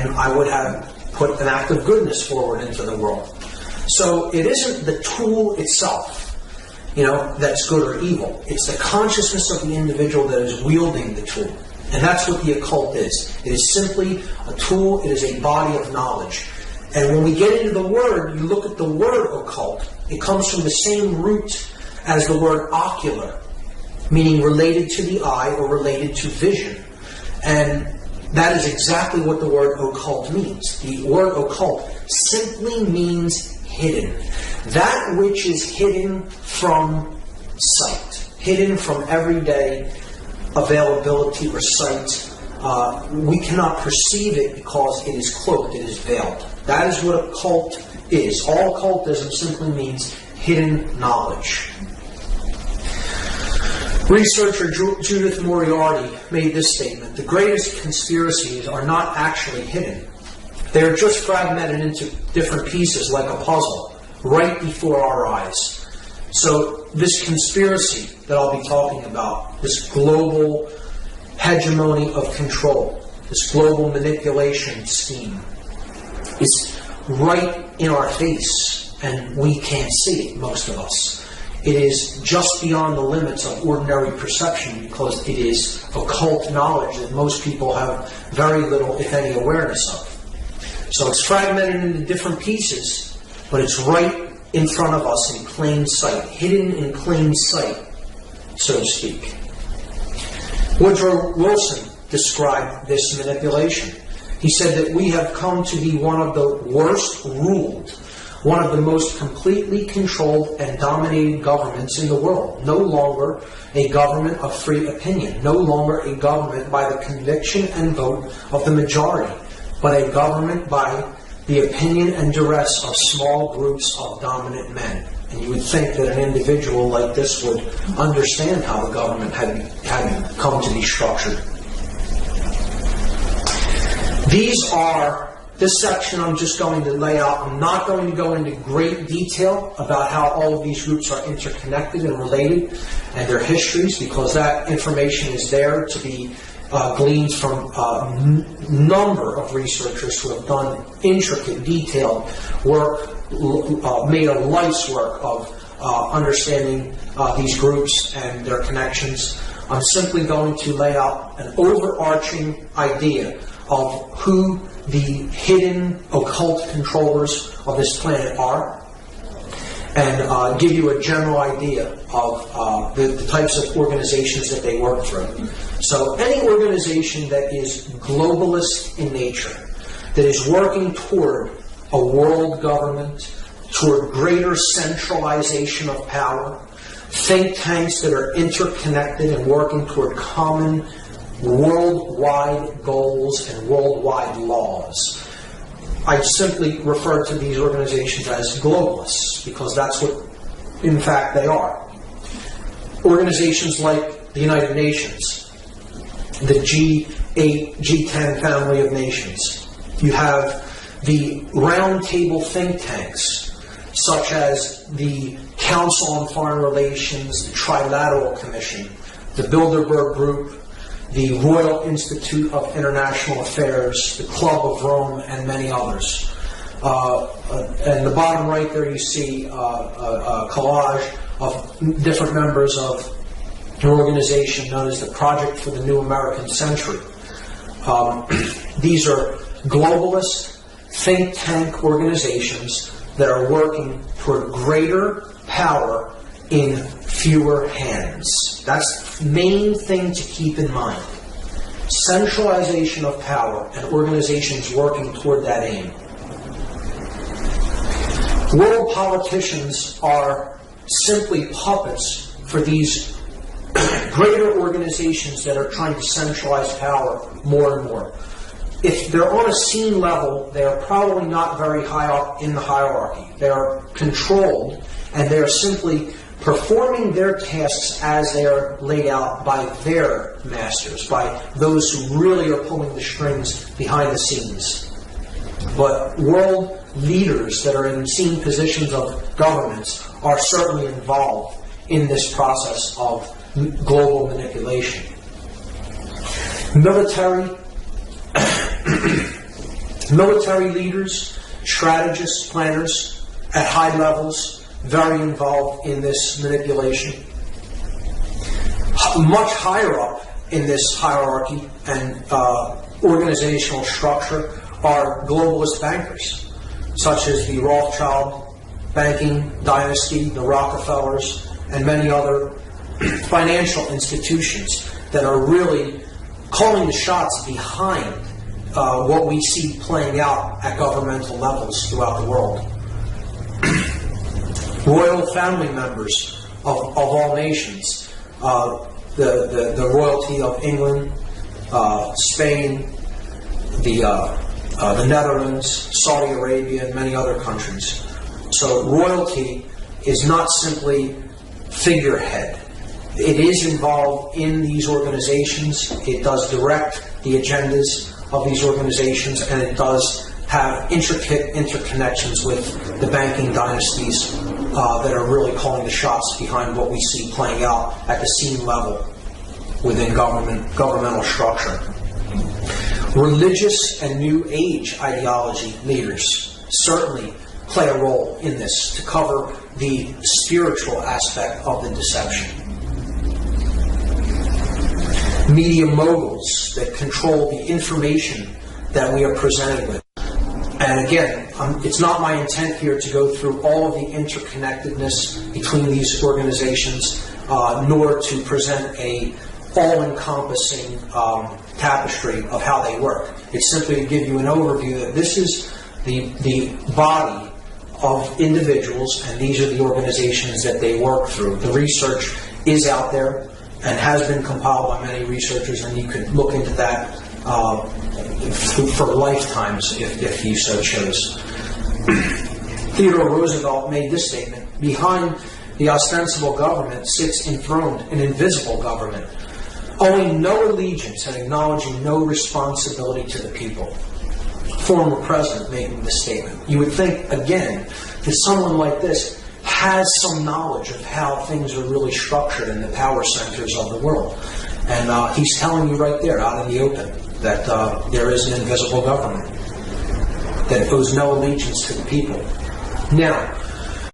I would have put an act of goodness forward into the world. So it isn't the tool itself, that's good or evil. It's the consciousness of the individual that is wielding the tool. And that's what the occult is. It is simply a tool. It is a body of knowledge. And when we get into the word, you look at the word occult. It comes from the same root as the word ocular, meaning related to the eye or related to vision. And that is exactly what the word occult means. The word occult simply means hidden. That which is hidden from sight, hidden from everyday availability or sight. We cannot perceive it because it is cloaked, it is veiled. That is what occult is. All occultism simply means hidden knowledge. Researcher Judith Moriarty made this statement: the greatest conspiracies are not actually hidden. They are just fragmented into different pieces like a puzzle right before our eyes. So this conspiracy that I'll be talking about, this global hegemony of control, this global manipulation scheme, is right in our face, and we can't see it, most of us. It is just beyond the limits of ordinary perception because it is occult knowledge that most people have very little, if any, awareness of. So it's fragmented into different pieces, but it's right in front of us in plain sight, hidden in plain sight, so to speak. Woodrow Wilson described this manipulation. He said that we have come to be one of the worst ruled, one of the most completely controlled and dominated governments in the world. No longer a government of free opinion, no longer a government by the conviction and vote of the majority, but a government by the opinion and duress of small groups of dominant men. And you would think that an individual like this would understand how the government had come to be structured. This section I'm just going to lay out. I'm not going to go into great detail about how all of these groups are interconnected and related and their histories, because that information is there to be gleaned from a number of researchers who have done intricate, detailed work, made a life's work of understanding these groups and their connections. I'm simply going to lay out an overarching idea of who the hidden occult controllers of this planet are, and give you a general idea of the types of organizations that they work through. So any organization that is globalist in nature, that is working toward a world government, toward greater centralization of power, think tanks that are interconnected and working toward common worldwide goals and worldwide laws. I simply refer to these organizations as globalists because that's what, in fact, they are. Organizations like the United Nations, the G8, G10 family of nations. You have the roundtable think tanks, such as the Council on Foreign Relations, the Trilateral Commission, the Bilderberg Group, the Royal Institute of International Affairs, the Club of Rome, and many others. And the bottom right there you see a collage of different members of an organization known as the Project for the New American Century. These are globalist think tank organizations that are working toward greater power in fewer hands. That's the main thing to keep in mind. Centralization of power and organizations working toward that aim. World politicians are simply puppets for these greater organizations that are trying to centralize power more and more. If they're on a scene level, they are probably not very high up in the hierarchy. They are controlled, and they are simply performing their tasks as they are laid out by their masters, by those who really are pulling the strings behind the scenes. But world leaders that are in senior positions of governments are certainly involved in this process of global manipulation. Military Military leaders, strategists, planners at high levels, very involved in this manipulation. Much higher up in this hierarchy and organizational structure are globalist bankers, such as the Rothschild banking dynasty, the Rockefellers, and many other financial institutions that are really calling the shots behind what we see playing out at governmental levels throughout the world. Royal family members of all nations, the royalty of England, Spain, the Netherlands, Saudi Arabia, and many other countries. So royalty is not simply figurehead. It is involved in these organizations. It does direct the agendas of these organizations, and it does have intricate interconnections with the banking dynasties that are really calling the shots behind what we see playing out at the scene level within governmental structure. Religious and New Age ideology leaders certainly play a role in this to cover the spiritual aspect of the deception. Media moguls that control the information that we are presented with. And again, it's not my intent here to go through all of the interconnectedness between these organizations, nor to present a all-encompassing tapestry of how they work. It's simply to give you an overview that this is the body of individuals, and these are the organizations that they work through. The research is out there and has been compiled by many researchers, and you could look into that for lifetimes if you so chose. Theodore Roosevelt made this statement: behind the ostensible government sits enthroned an invisible government, owing no allegiance and acknowledging no responsibility to the people. Former president making this statement. You would think, again, that someone like this has some knowledge of how things are really structured in the power centers of the world. And he's telling you right there, out in the open, that there is an invisible government that owes no allegiance to the people. Now,